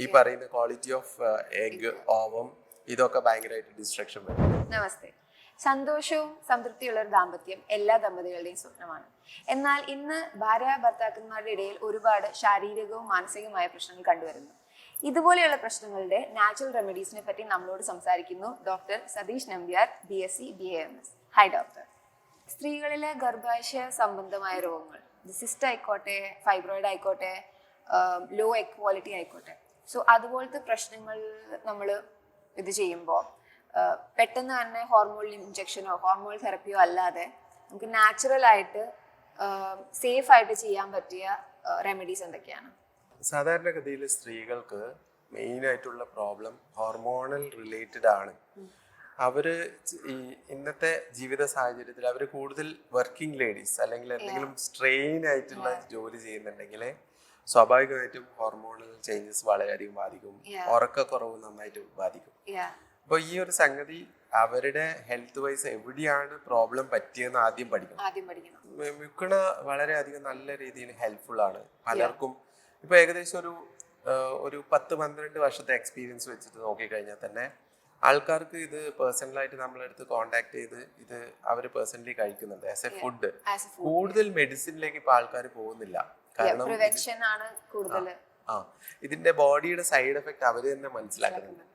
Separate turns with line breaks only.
ഈ പറയുന്ന quality of egg ovum ഇതൊക്കെ ഭയങ്കരമായിട്ട് ഡിസ്ട്രക്ഷൻ വരും.
നമസ്തേ. സന്തോഷവും സംതൃപ്തിയുള്ള ഒരു ദാമ്പത്യം എല്ലാ ദമ്പതികളുടെയും സ്വപ്നമാണ്. എന്നാൽ ഇന്ന് ഭാര്യ ഭർത്താക്കന്മാരുടെ ഇടയിൽ ഒരുപാട് ശാരീരികവും മാനസികവുമായ പ്രശ്നങ്ങൾ കണ്ടുവരുന്നു. ഇതുപോലെയുള്ള പ്രശ്നങ്ങളുടെ നാച്ചുറൽ റെമഡീസിനെ പറ്റി നമ്മളോട് സംസാരിക്കുന്നു doctor Satheesh Nambiar, BSc BAMS. Hi doctor. സ്ത്രീകളിലെ ഗർഭാശയ സംബന്ധമായ രോഗങ്ങൾ, സിസ്റ്റ് ആയിക്കോട്ടെ, ഫൈബ്രോയിഡ് ആയിക്കോട്ടെ, ലോ എഗ് ക്വാളിറ്റി ആയിക്കോട്ടെ, സോ അതുപോലത്തെ പ്രശ്നങ്ങൾ നമ്മൾ ഇത് ചെയ്യുമ്പോൾ പെട്ടെന്ന് തന്നെ ഹോർമോൺ ഇഞ്ചക്ഷനോ ഹോർമോൺ തെറപ്പിയോ അല്ലാതെ നമുക്ക് നാച്ചുറൽ ആയിട്ട് സേഫ് ആയിട്ട് ചെയ്യാൻ പറ്റിയ റെമഡീസ് എന്തൊക്കെയാണ്?
സാധാരണഗതിയിൽ സ്ത്രീകൾക്ക് മെയിൻ ആയിട്ടുള്ള പ്രോബ്ലം ഹോർമോണൽ റിലേറ്റഡ് ആണ്. അവര് ഈ ഇന്നത്തെ ജീവിത സാഹചര്യത്തിൽ അവർ കൂടുതൽ വർക്കിംഗ് ലേഡീസ് അല്ലെങ്കിൽ എന്തെങ്കിലും സ്ട്രെയിൻ ആയിട്ടുള്ള ജോലി ചെയ്യുന്നുണ്ടെങ്കിൽ സ്വാഭാവികമായിട്ടും ഹോർമോണൽ ചേഞ്ചസ് വളരെയധികം ബാധിക്കും, ഉറക്കക്കുറവ് നന്നായിട്ട് ബാധിക്കും. അപ്പൊ ഈ ഒരു സംഗതി അവരുടെ ഹെൽത്ത് വൈസ് എവിടെയാണ് പ്രോബ്ലം പറ്റിയെന്ന് ആദ്യം പഠിക്കണം. മിക്കണ വളരെയധികം നല്ല രീതിയിൽ ഹെൽപ്ഫുൾ ആണ് പലർക്കും. ഇപ്പൊ ഏകദേശം ഒരു 10-12 വർഷത്തെ എക്സ്പീരിയൻസ് വെച്ചിട്ട് നോക്കിക്കഴിഞ്ഞാൽ തന്നെ ആൾക്കാർക്ക് ഇത് പേഴ്സണലായിട്ട് നമ്മളെടുത്ത് കോണ്ടാക്ട് ചെയ്ത് ഇത് അവർ പേഴ്സണലി കഴിക്കുന്നുണ്ട് ആസ് എ ഫുഡ്. കൂടുതൽ മെഡിസിനിലേക്ക് ഇപ്പൊ ആൾക്കാർ പോകുന്നില്ല. കാരണം ഇതിന്റെ ബോഡിയുടെ സൈഡ് എഫക്ട് അവർ തന്നെ മനസ്സിലാക്കുന്നുണ്ട്.